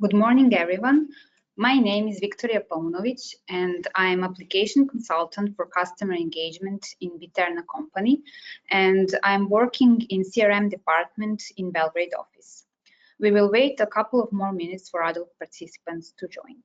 Good morning, everyone. My name is Viktoria Paunovic, and I'm application consultant for customer engagement in BE-terna company, and I'm working in CRM department in Belgrade office. We will wait a couple of more minutes for other participants to join.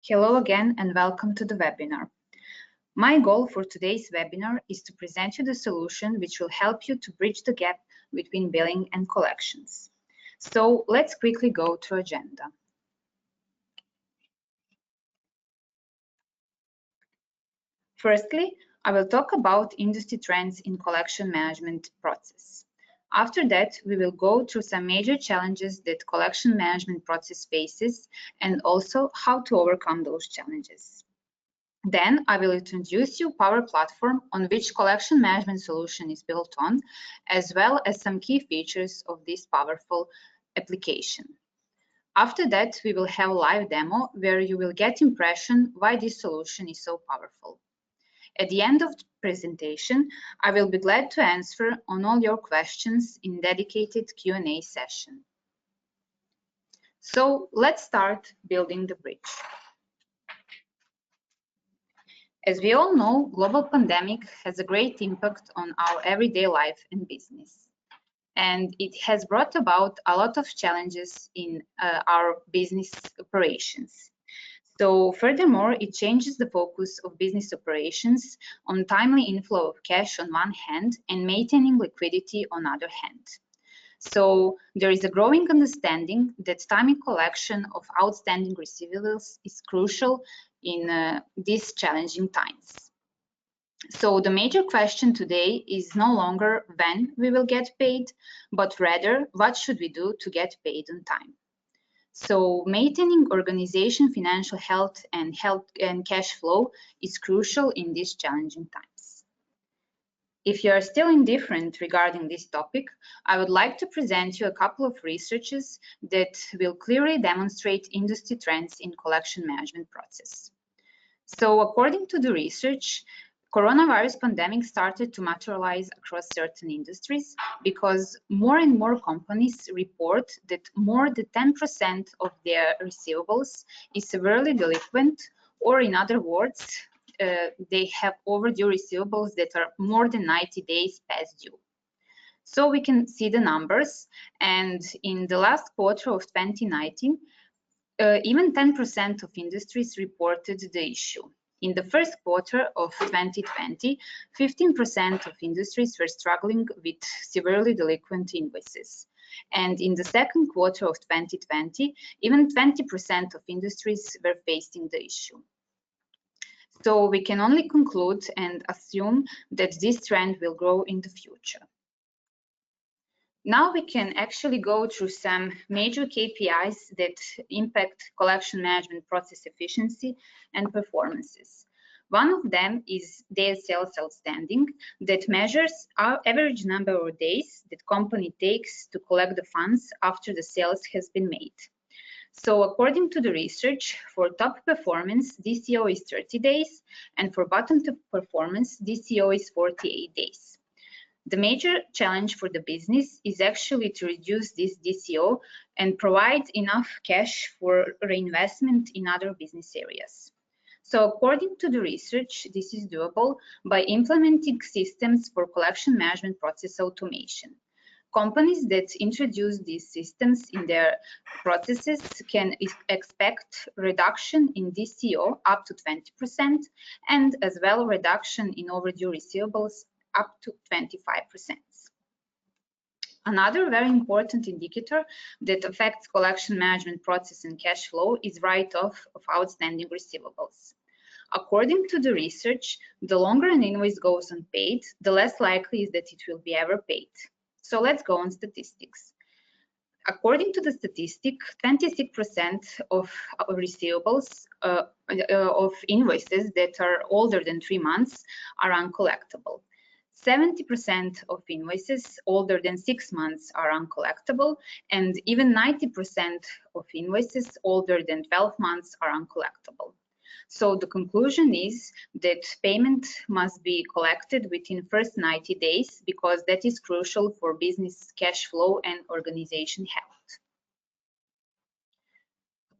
Hello again and welcome to the webinar. My goal for today's webinar is to present you the solution which will help you to bridge the gap between billing and collections. So let's quickly go through agenda. Firstly, I will talk about industry trends in collection management process. After that, we will go through some major challenges that collection management process faces and also how to overcome those challenges. Then I will introduce you Power Platform on which collection management solution is built on, as well as some key features of this powerful application. After that, we will have a live demo where you will get impression why this solution is so powerful. At the end of the presentation, I will be glad to answer on all your questions in dedicated Q&A session. So let's start building the bridge. As we all know, global pandemic has a great impact on our everyday life and business. And it has brought about a lot of challenges in our business operations. So furthermore, it changes the focus of business operations on timely inflow of cash on one hand and maintaining liquidity on other hand. So there is a growing understanding that timely collection of outstanding receivables is crucial in these challenging times. So the major question today is no longer when we will get paid, but rather what should we do to get paid on time. So maintaining organization financial health and cash flow is crucial in these challenging times. If you are still indifferent regarding this topic, I would like to present you a couple of researches that will clearly demonstrate industry trends in collection management process. So according to the research, coronavirus pandemic started to materialize across certain industries because more and more companies report that more than 10% of their receivables is severely delinquent, or in other words, they have overdue receivables that are more than 90 days past due. So we can see the numbers, and in the last quarter of 2019, even 10% of industries reported the issue. In the first quarter of 2020, 15% of industries were struggling with severely delinquent invoices. And in the second quarter of 2020, even 20% of industries were facing the issue. So we can only conclude and assume that this trend will grow in the future. Now we can actually go through some major KPIs that impact collection management process efficiency and performances. One of them is days sales outstanding that measures our average number of days that company takes to collect the funds after the sales has been made. So according to the research, for top performance, DCO is 30 days, and for bottom performance, DCO is 48 days. The major challenge for the business is actually to reduce this DCO and provide enough cash for reinvestment in other business areas. So according to the research, this is doable by implementing systems for collection management process automation. Companies that introduce these systems in their processes can expect reduction in DCO up to 20% and as well reduction in overdue receivables up to 25%. Another very important indicator that affects collection management process and cash flow is write-off of outstanding receivables. According to the research, the longer an invoice goes unpaid, the less likely is that it will be ever paid. So let's go on statistics. According to the statistic, 26% of receivables of invoices that are older than 3 months are uncollectible. 70% of invoices older than 6 months are uncollectible, and even 90% of invoices older than 12 months are uncollectible. So the conclusion is that payment must be collected within first 90 days because that is crucial for business cash flow and organization health.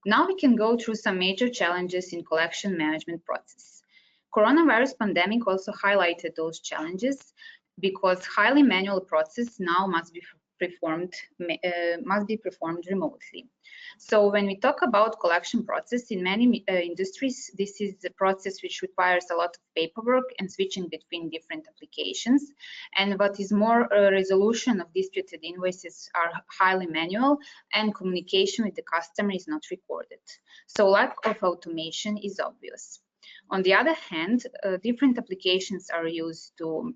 Now we can go through some major challenges in collection management process. Coronavirus pandemic also highlighted those challenges because highly manual process now must be performed remotely. So when we talk about collection process in many industries, this is a process which requires a lot of paperwork and switching between different applications. And what is more, resolution of disputed invoices are highly manual and communication with the customer is not recorded. So lack of automation is obvious. On the other hand, different applications are used to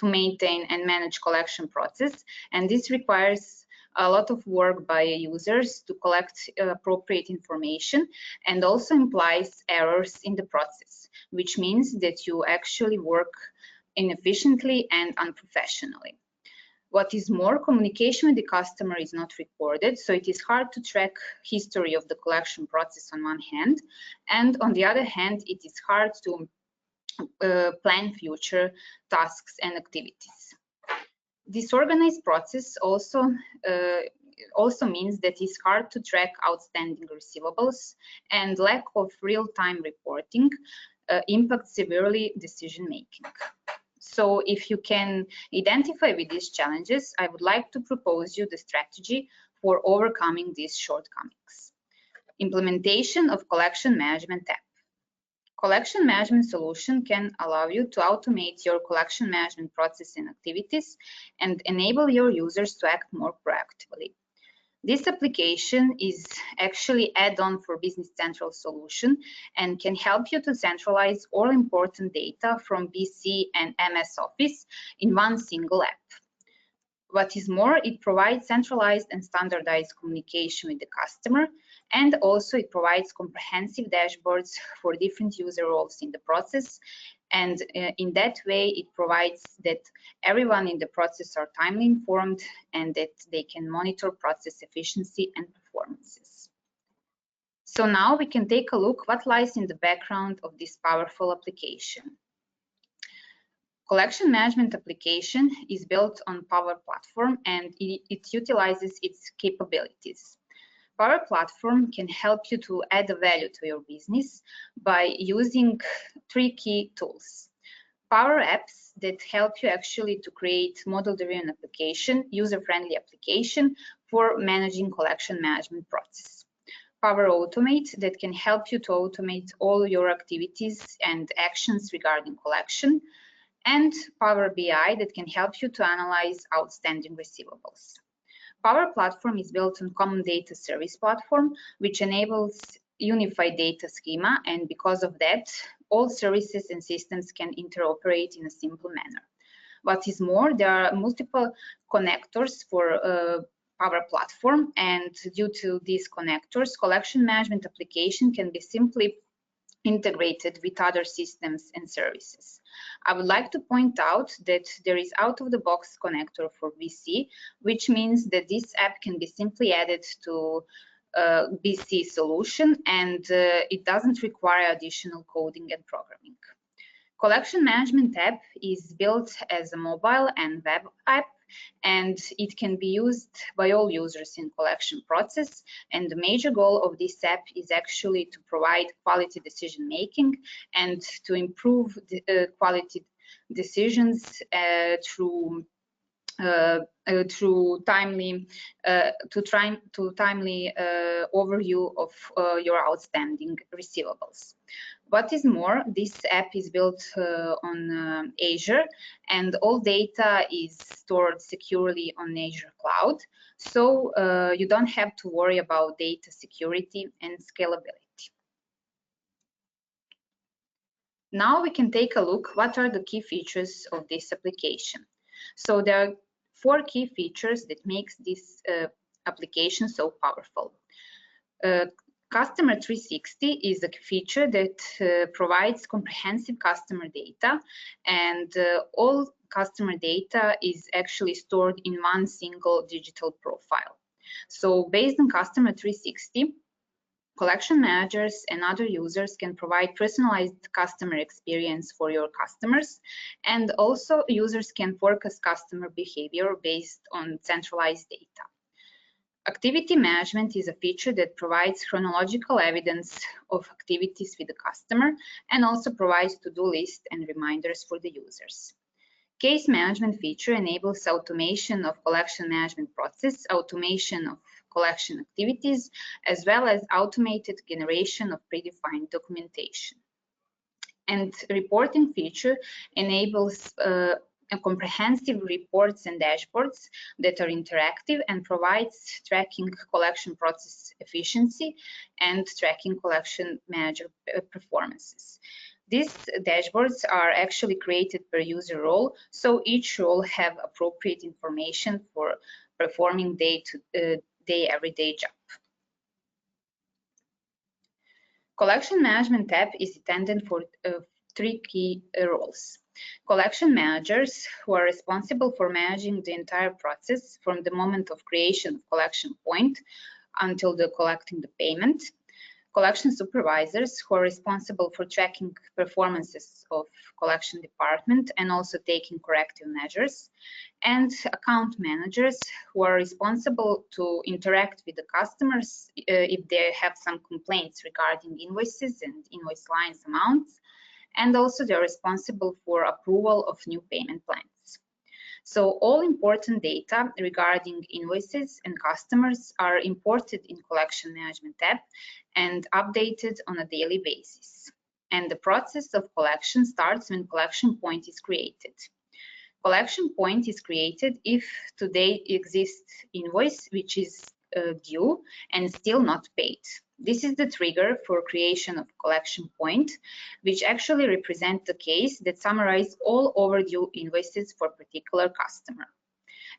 maintain and manage collection process, and this requires a lot of work by users to collect appropriate information and also implies errors in the process, which means that you actually work inefficiently and unprofessionally. What is more, communication with the customer is not recorded, so it is hard to track history of the collection process on one hand, and on the other hand, it is hard to plan future tasks and activities. Disorganized process also means that it's hard to track outstanding receivables, and lack of real-time reporting impacts severely decision making. So if you can identify with these challenges, I would like to propose you the strategy for overcoming these shortcomings. Implementation of collection management app. Collection management solution can allow you to automate your collection management process and activities and enable your users to act more proactively. This application is actually add-on for Business Central solution and can help you to centralize all important data from BC and MS Office in one single app. What is more, it provides centralized and standardized communication with the customer, and also it provides comprehensive dashboards for different user roles in the process. And in that way, it provides that everyone in the process are timely informed and that they can monitor process efficiency and performances. So now we can take a look what lies in the background of this powerful application. Collection management application is built on Power Platform and it utilizes its capabilities. Power Platform can help you to add a value to your business by using 3 key tools. Power Apps that help you actually to create model-driven application, user-friendly application for managing collection management process. Power Automate that can help you to automate all your activities and actions regarding collection. And Power BI that can help you to analyze outstanding receivables. Power Platform is built on Common Data Service Platform, which enables unified data schema, and because of that, all services and systems can interoperate in a simple manner. What is more, there are multiple connectors for Power Platform, and due to these connectors, collection management application can be simply integrated with other systems and services. I would like to point out that there is out-of-the-box connector for BC, which means that this app can be simply added to BC solution and it doesn't require additional coding and programming. Collection management app is built as a mobile and web app, and it can be used by all users in collection process, and the major goal of this app is actually to provide quality decision making and to improve the quality decisions through through timely overview of your outstanding receivables. What is more, this app is built on Azure, and all data is stored securely on Azure Cloud, so you don't have to worry about data security and scalability. Now we can take a look what are the key features of this application. So there are 4 key features that makes this application so powerful. Customer 360 is a feature that provides comprehensive customer data, and all customer data is actually stored in one single digital profile. So based on Customer 360, collection managers and other users can provide personalized customer experience for your customers, and also users can forecast customer behavior based on centralized data. Activity management is a feature that provides chronological evidence of activities with the customer and also provides to-do lists and reminders for the users. Case management feature enables automation of collection management process, automation of collection activities, as well as automated generation of predefined documentation. And reporting feature enables comprehensive reports and dashboards that are interactive and provides tracking collection process efficiency and tracking collection manager performances. These dashboards are actually created per user role, so each role have appropriate information for performing day-to-day, everyday job. Collection management tab is intended for 3 key roles. Collection managers, who are responsible for managing the entire process from the moment of creation of collection point until the collecting the payment. Collection supervisors, who are responsible for tracking performances of collection department and also taking corrective measures. And account managers, who are responsible to interact with the customers if they have some complaints regarding invoices and invoice lines amounts. And also they're responsible for approval of new payment plans. So all important data regarding invoices and customers are imported in Collection Management tab and updated on a daily basis. And the process of collection starts when collection point is created. Collection point is created if today exists invoice which is due and still not paid. This is the trigger for creation of collection point, which actually represents the case that summarizes all overdue invoices for a particular customer.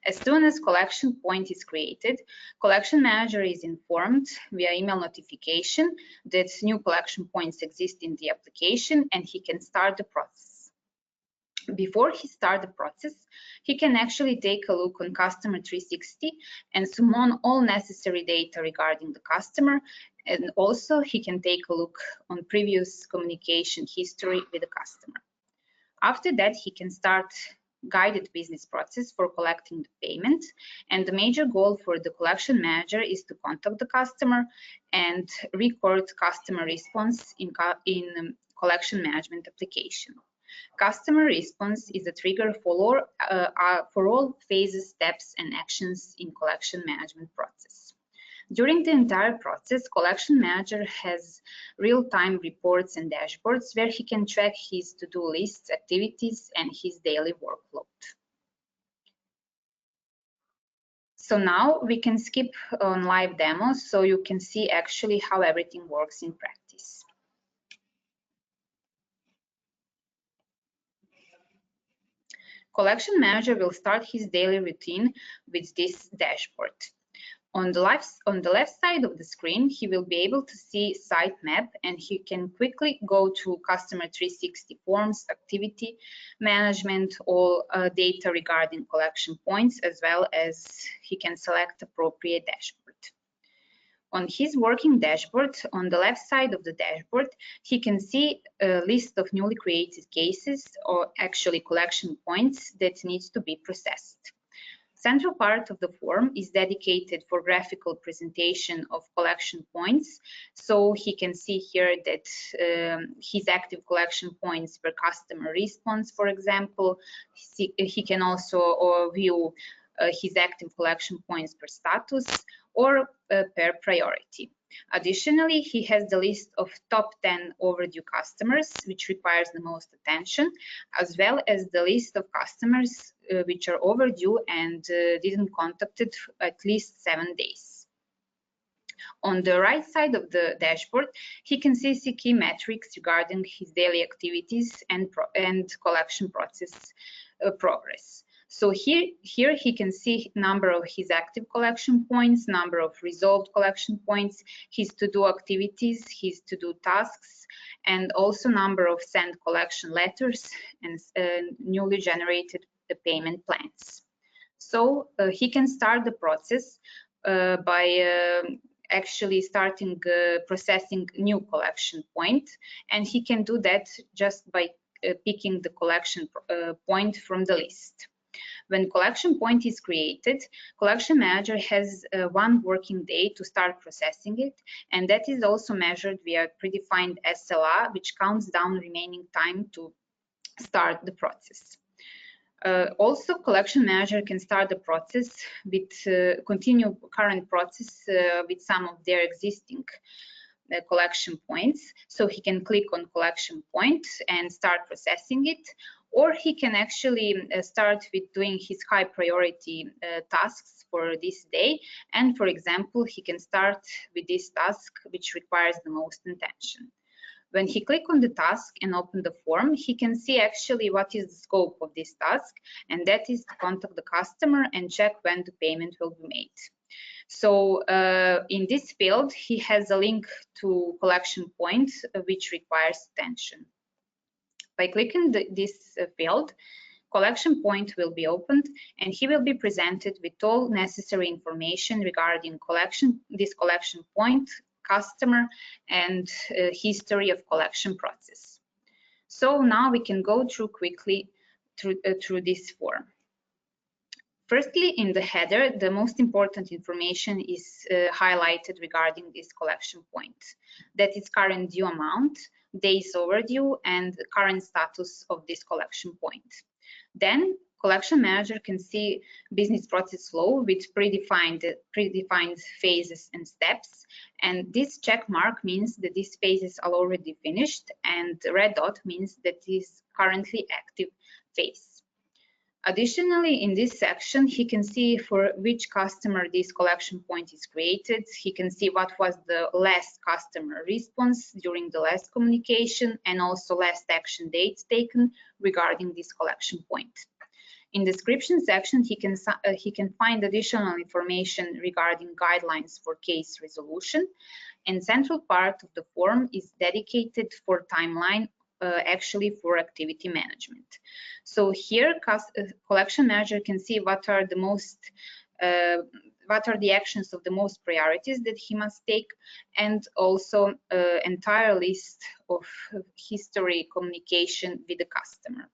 As soon as collection point is created, collection manager is informed via email notification that new collection points exist in the application and he can start the process. Before he starts the process, he can actually take a look on Customer 360 and summon all necessary data regarding the customer, and also he can take a look on previous communication history with the customer. After that, he can start guided business process for collecting the payment, and the major goal for the collection manager is to contact the customer and record customer response in collection management application. Customer response is a trigger for all phases, steps, and actions in collection management process. During the entire process, collection manager has real-time reports and dashboards where he can track his to-do lists, activities, and his daily workload. So now we can skip on live demos so you can see actually how everything works in practice. Collection manager will start his daily routine with this dashboard. On the left side of the screen, he will be able to see site map and he can quickly go to Customer 360 forms, activity management, all data regarding collection points, as well as he can select appropriate dashboard. On his working dashboard, on the left side of the dashboard, he can see a list of newly created cases or actually collection points that needs to be processed. Central part of the form is dedicated for graphical presentation of collection points. So he can see here that his active collection points per customer response, for example. He can also view his active collection points per status or per priority. Additionally, he has the list of top 10 overdue customers, which requires the most attention, as well as the list of customers which are overdue and didn't contacted at least 7 days. On the right side of the dashboard, he can see key metrics regarding his daily activities and collection process progress. So here he can see number of his active collection points, number of resolved collection points, his to-do activities, his to-do tasks, and also number of sent collection letters and newly generated payment plans. So he can start the process by actually starting processing new collection point, and he can do that just by picking the collection point from the list. When collection point is created, collection manager has 1 working day to start processing it, and that is also measured via predefined SLA, which counts down remaining time to start the process. Also, collection manager can start the process with continue current process with some of their existing collection points. So he can click on collection point and start processing it, or he can actually start with doing his high priority tasks for this day. And for example, he can start with this task which requires the most attention. When he click on the task and open the form, he can see actually what is the scope of this task, and that is to contact the customer and check when the payment will be made. So in this field, he has a link to collection point which requires attention. By clicking this field, collection point will be opened, and he will be presented with all necessary information regarding this collection point, customer, and history of collection process. So now we can go through quickly through this form. Firstly, in the header, the most important information is highlighted regarding this collection point. That is current due amount, days overdue, and the current status of this collection point. Then, collection manager can see business process flow with predefined phases and steps. And this check mark means that these phases are already finished, and the red dot means that it is currently active phase. Additionally, in this section, he can see for which customer this collection point is created. He can see what was the last customer response during the last communication, and also last action dates taken regarding this collection point. In the description section, he can find additional information regarding guidelines for case resolution, and central part of the form is dedicated for timeline, actually for activity management. So here, collection manager can see what are the actions of the most priorities that he must take, and also entire list of history communication with the customer.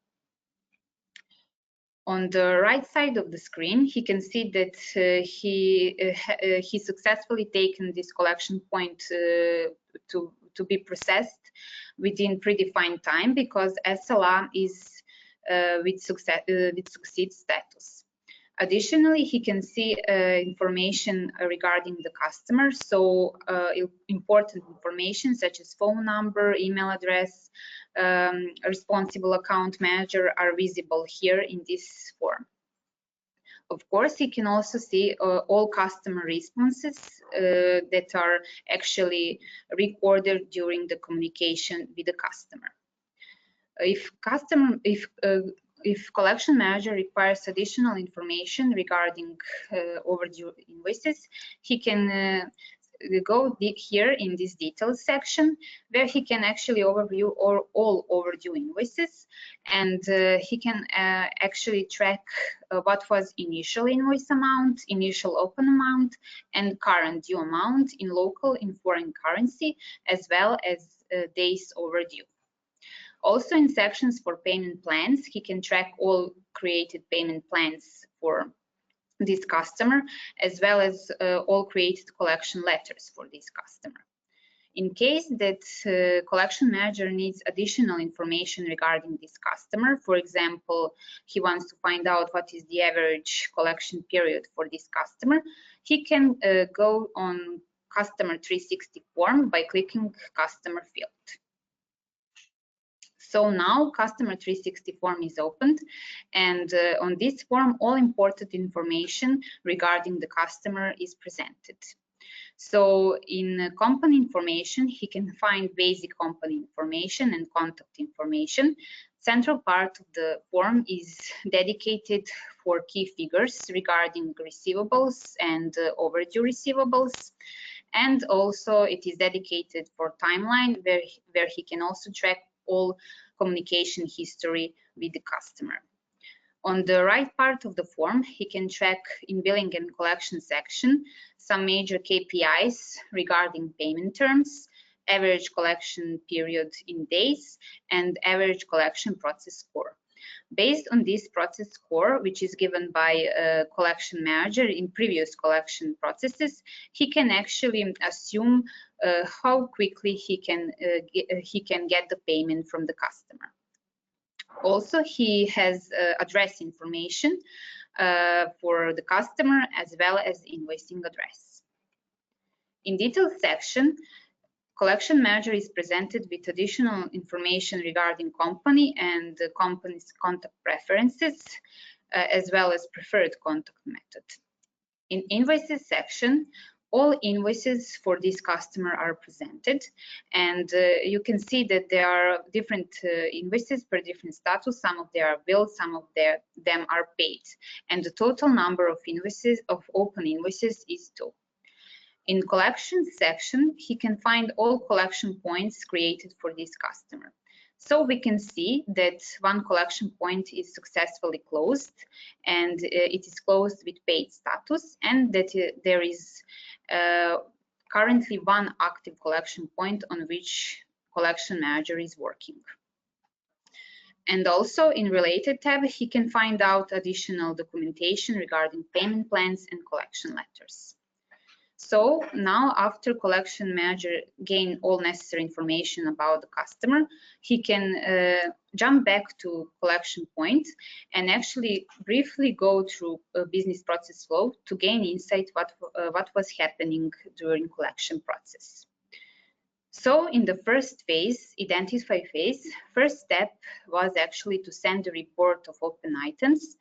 On the right side of the screen, he can see that he successfully taken this collection point to be processed within predefined time, because SLA is with succeed status. Additionally, he can see information regarding the customer, so important information such as phone number, email address, responsible account manager are visible here in this form. Of course, he can also see all customer responses that are actually recorded during the communication with the customer. If collection manager requires additional information regarding overdue invoices, he can go here in this details section, where he can actually overview all overdue invoices, and he can actually track what was initial invoice amount, initial open amount, and current due amount in local, in foreign currency, as well as days overdue. Also, in sections for payment plans, he can track all created payment plans for this customer, as well as all created collection letters for this customer. In case that collection manager needs additional information regarding this customer, for example, he wants to find out what is the average collection period for this customer, he can go on Customer 360 form by clicking Customer Field. So now Customer 360 form is opened, and on this form all important information regarding the customer is presented. So in company information, he can find basic company information and contact information. Central part of the form is dedicated for key figures regarding receivables and overdue receivables. And also it is dedicated for timeline where he can also track all communication history with the customer. On the right part of the form, he can track in billing and collection section some major KPIs regarding payment terms, average collection period in days, and average collection process score. Based on this process score, which is given by a collection manager in previous collection processes, he can actually assume how quickly he can get the payment from the customer. Also, he has address information for the customer as well as invoicing address. In details section, collection manager is presented with additional information regarding company and the company's contact preferences, as well as preferred contact method. In invoices section, all invoices for this customer are presented, and you can see that there are different invoices per different status. Some of them are billed, some of them are paid, and the total number of invoices, of open invoices, is 2. In collection section, he can find all collection points created for this customer. So we can see that one collection point is successfully closed, and it is closed with paid status, and that there is currently one active collection point on which collection manager is working. And also in related tab, he can find out additional documentation regarding payment plans and collection letters. So now, after collection manager gain all necessary information about the customer, he can jump back to collection point and actually briefly go through a business process flow to gain insight what was happening during collection process. So in the first phase, identify phase, first step was actually to send a report of open items,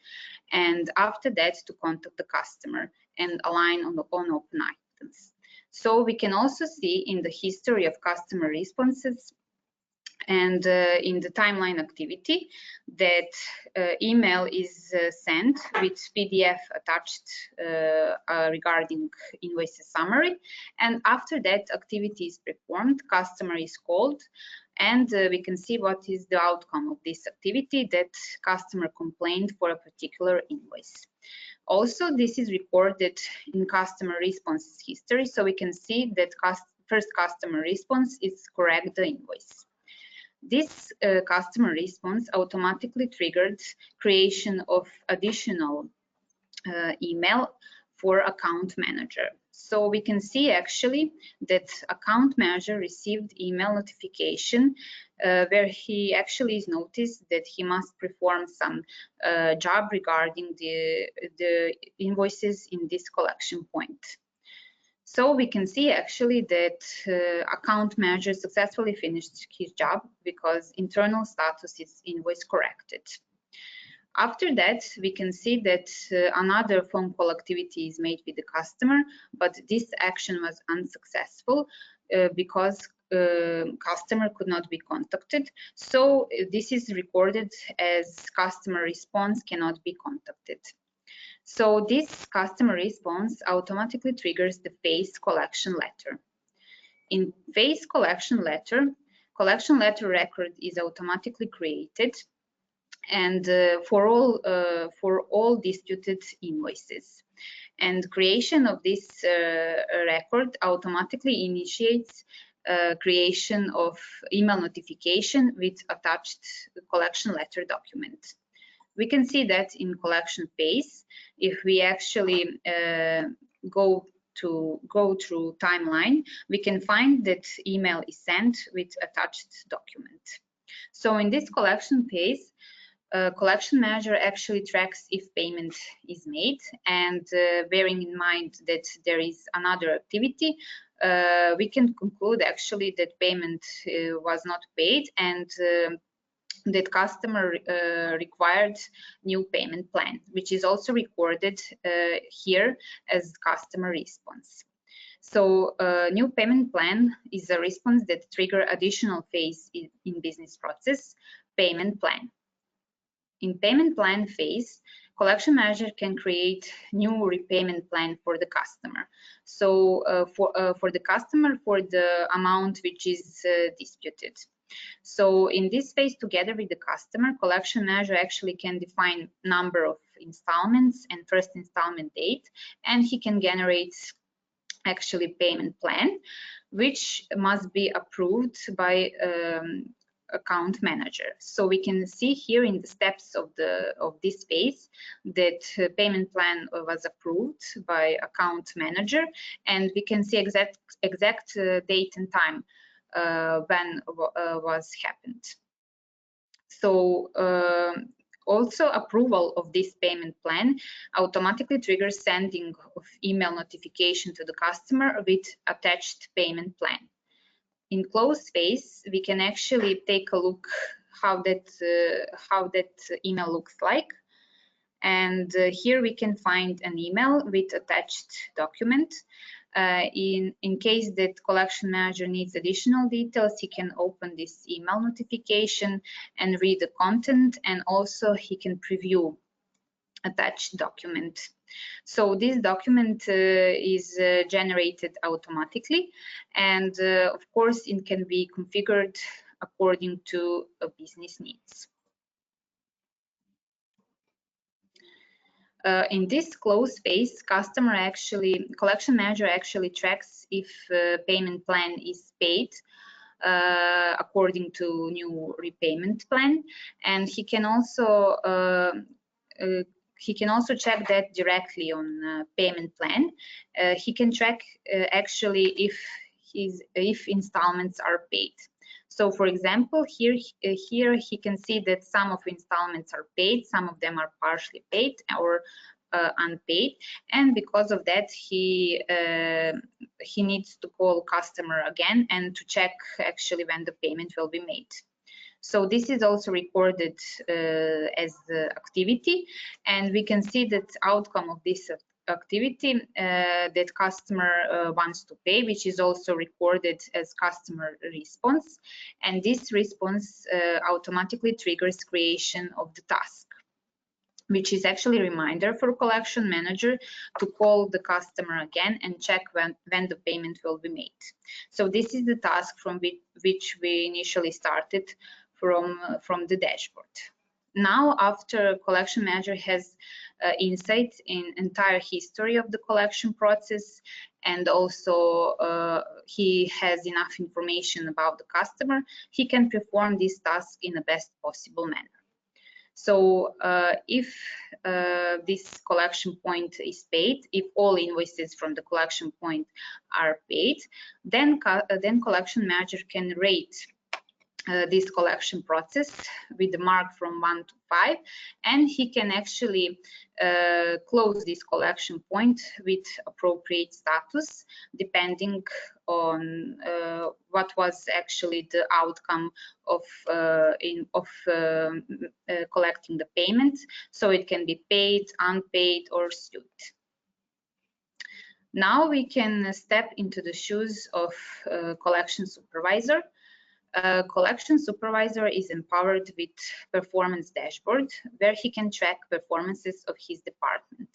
and after that to contact the customer and align on open items. So we can also see in the history of customer responses and in the timeline activity that email is sent with PDF attached regarding invoice summary, and after that activity is performed, customer is called, and we can see what is the outcome of this activity, that customer complained for a particular invoice. Also, this is recorded in customer response history, so we can see that first customer response is correct the invoice. This customer response automatically triggered creation of additional email for account manager. So we can see actually that account manager received email notification where he actually is noticed that he must perform some job regarding the invoices in this collection point. So we can see actually that account manager successfully finished his job because internal status is invoice corrected. After that, we can see that another phone call activity is made with the customer, but this action was unsuccessful because customer could not be contacted. So this is recorded as customer response cannot be contacted. So this customer response automatically triggers the phase collection letter. In phase collection letter record is automatically created, and for all disputed invoices. And creation of this record automatically initiates creation of email notification with attached collection letter document. We can see that in collection phase, if we actually go through timeline, we can find that email is sent with attached document. So in this collection phase, collection manager actually tracks if payment is made, and bearing in mind that there is another activity, we can conclude actually that payment was not paid, and that customer required new payment plan, which is also recorded here as customer response. So new payment plan is a response that trigger additional phase in business process, payment plan. In payment plan phase, collection manager can create new repayment plan for the customer. So for the customer, for the amount which is disputed. So in this phase, together with the customer, collection manager actually can define number of installments and first installment date, and he can generate actually payment plan, which must be approved by account manager. So we can see here in the steps of this phase that payment plan was approved by account manager, and we can see exact date and time when was happened. So also approval of this payment plan automatically triggers sending of email notification to the customer with attached payment plan. In close phase, we can actually take a look how that email looks like. And here we can find an email with attached document. In case that collection manager needs additional details, he can open this email notification and read the content, and also he can preview attached document. So this document is generated automatically, and of course it can be configured according to business needs. In this close phase, collection manager actually tracks if payment plan is paid according to new repayment plan, and he can also check that directly on payment plan. He can track actually if installments are paid. So for example, here he can see that some of installments are paid, some of them are partially paid or unpaid, and because of that he needs to call customer again and to check actually when the payment will be made. So this is also recorded as the activity, and we can see that outcome of this activity that customer wants to pay, which is also recorded as customer response, and this response automatically triggers creation of the task, which is actually a reminder for collection manager to call the customer again and check when the payment will be made. So this is the task from which we initially started from the dashboard. Now, after collection manager has insight in entire history of the collection process, and also he has enough information about the customer, he can perform this task in the best possible manner. So if this collection point is paid, if all invoices from the collection point are paid, then collection manager can rate this collection process with the mark from 1 to 5, and he can actually close this collection point with appropriate status depending on what was actually the outcome of collecting the payment. So it can be paid, unpaid, or sued. Now we can step into the shoes of collection supervisor. Collection supervisor is empowered with performance dashboard where he can track performances of his department.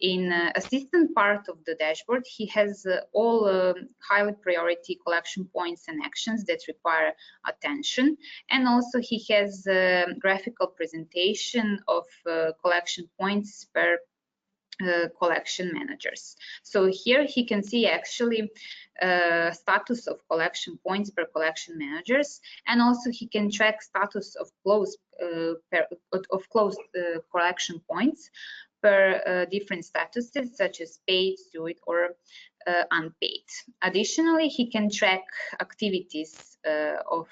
In assistant part of the dashboard, he has all highly priority collection points and actions that require attention, and also he has graphical presentation of collection points per collection managers. So here he can see actually status of collection points per collection managers, and also he can track status of closed collection points per different statuses such as paid, sued, or unpaid. Additionally, he can track activities of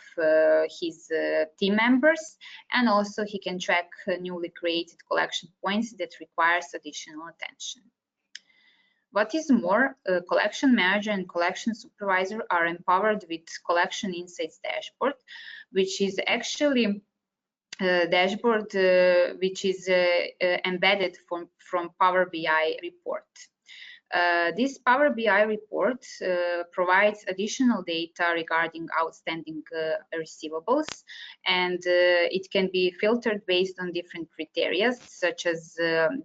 his team members, and also he can track newly created collection points that requires additional attention. What is more, collection manager and collection supervisor are empowered with Collection Insights dashboard, which is actually a dashboard which is embedded from Power BI report. This Power BI report provides additional data regarding outstanding receivables, and it can be filtered based on different criteria such as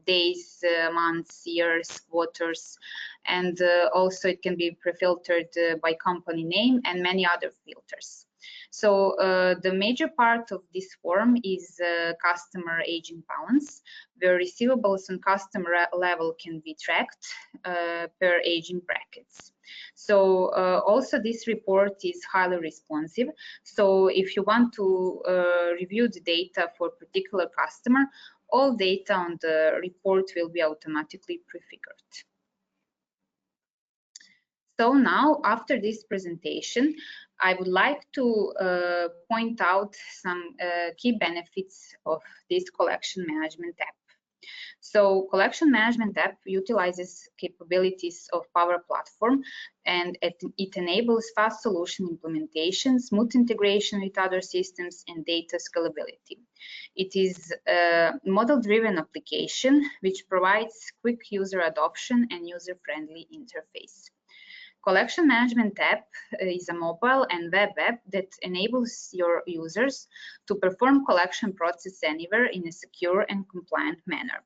days, months, years, quarters, and also it can be pre-filtered by company name and many other filters. So the major part of this form is customer aging balance, where receivables on customer level can be tracked per aging brackets. So also this report is highly responsive. So if you want to review the data for a particular customer, all data on the report will be automatically prefigured. So now, after this presentation, I would like to point out some key benefits of this collection management app. So collection management app utilizes capabilities of Power Platform, and it enables fast solution implementation, smooth integration with other systems, and data scalability. It is a model-driven application which provides quick user adoption and user-friendly interface. Collection Management app is a mobile and web app that enables your users to perform collection process anywhere in a secure and compliant manner.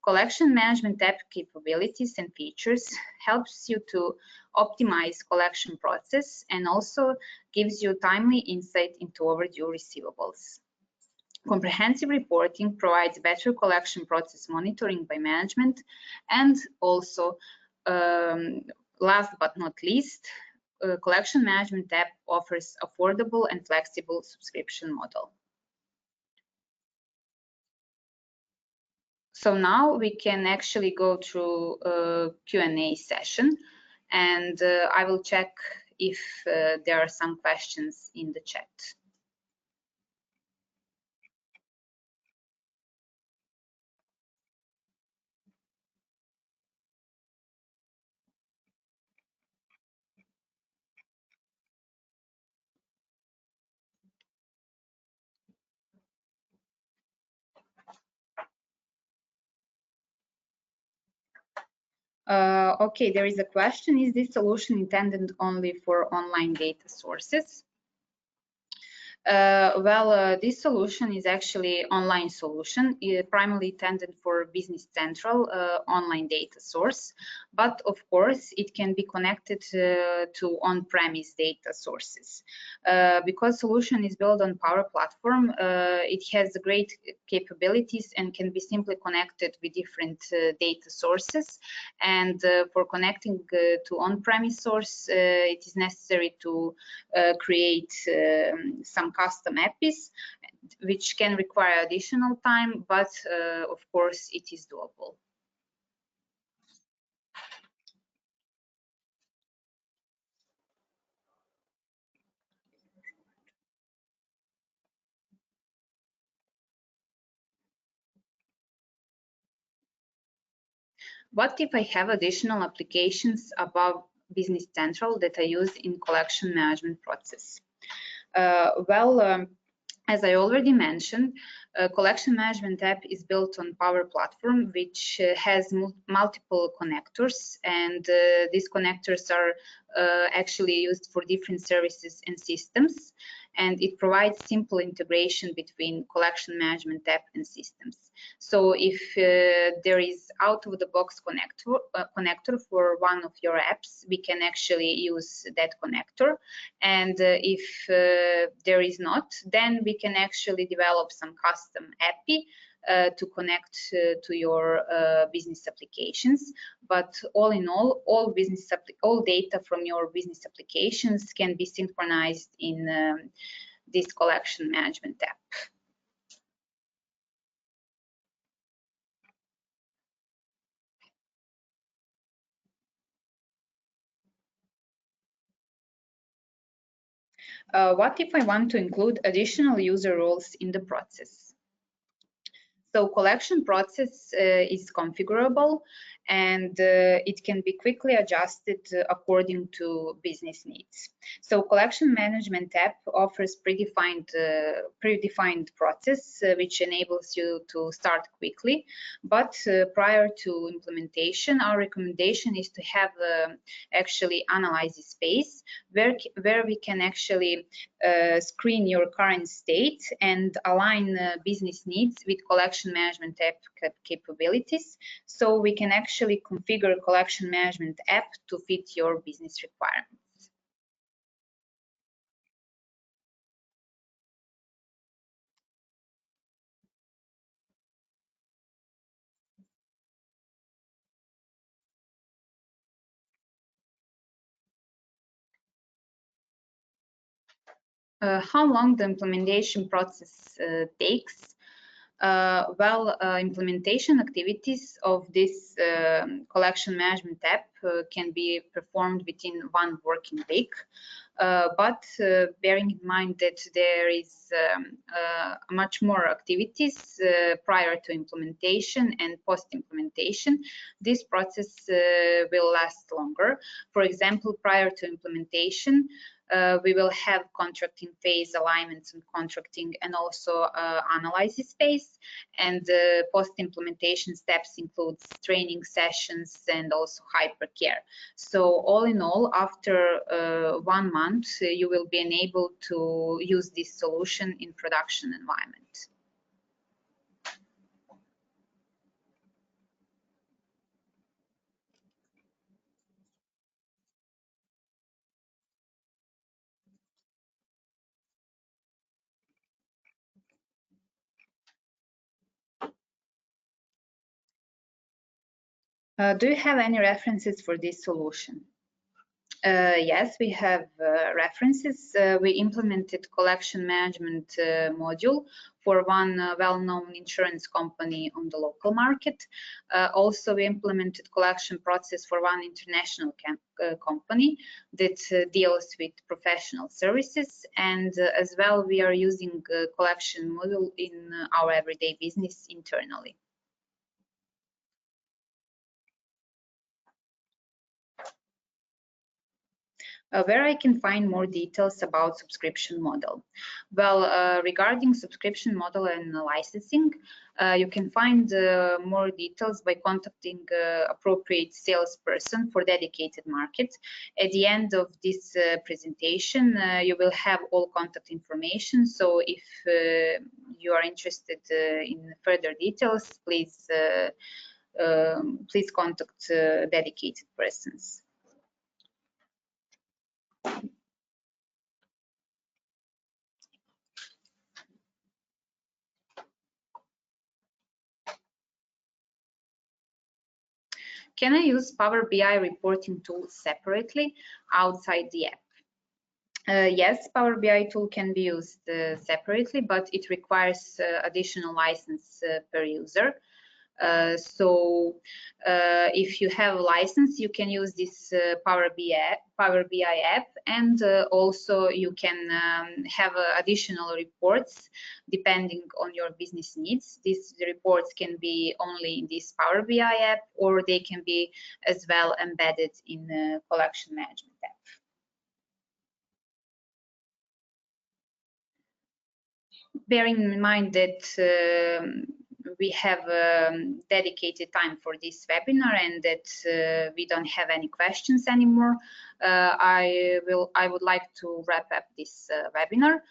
Collection Management app capabilities and features helps you to optimize collection process and also gives you timely insight into overdue receivables. Comprehensive reporting provides better collection process monitoring by management, and also last but not least, Collection Management app offers affordable and flexible subscription model. So now we can actually go through a Q&A session, and I will check if there are some questions in the chat. Okay, there is a question. Is this solution intended only for online data sources? This solution is actually online solution, primarily intended for Business Central online data source, but of course it can be connected to on-premise data sources. Because solution is built on Power Platform, it has great capabilities and can be simply connected with different data sources. And for connecting to on-premise source, it is necessary to create some custom APIs, which can require additional time, but of course it is doable. What if I have additional applications above Business Central that I use in collection management process? As I already mentioned, Collection Management app is built on Power Platform, which has multiple connectors, and these connectors are actually used for different services and systems, and it provides simple integration between Collection Management app and systems. So if there is out-of-the-box connector for one of your apps, we can actually use that connector, and if there is not, then we can actually develop some custom API to connect to your business applications. But all in all data from your business applications can be synchronized in this collection management app. What if I want to include additional user roles in the process? So collection process is configurable, and it can be quickly adjusted according to business needs. So collection management app offers predefined process which enables you to start quickly, but prior to implementation, our recommendation is to have actually analysis space where we can actually screen your current state and align business needs with collection management app capabilities, so we can actually configure collection management app to fit your business requirements. How long the implementation process takes? Implementation activities of this collection management app can be performed within 1 working week, but bearing in mind that there is much more activities prior to implementation and post-implementation, this process will last longer. For example, prior to implementation, we will have contracting phase, alignments and contracting, and also analysis phase. And post-implementation steps includes training sessions and also hypercare. So all in all, after 1 month, you will be enabled to use this solution in production environment. Do you have any references for this solution? Yes, we have references. We implemented collection management module for one well-known insurance company on the local market. Also, we implemented collection process for one international company that deals with professional services. And as well, we are using collection module in our everyday business internally. Where I can find more details about subscription model. Well, regarding subscription model and licensing, you can find more details by contacting appropriate salesperson for dedicated market. At the end of this presentation, you will have all contact information. So if you are interested in further details, please contact dedicated persons. Can I use Power BI reporting tool separately outside the app? Yes, Power BI tool can be used separately, but it requires additional license per user. If you have a license, you can use this Power BI app, and also you can have additional reports depending on your business needs. These reports can be only in this Power BI app, or they can be as well embedded in the collection management app. Bearing in mind that we have dedicated time for this webinar and that we don't have any questions anymore, I would like to wrap up this webinar.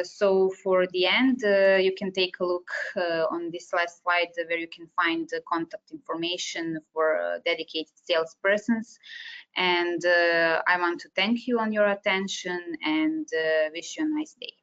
So for the end, you can take a look on this last slide where you can find the contact information for dedicated salespersons. And I want to thank you on your attention and wish you a nice day.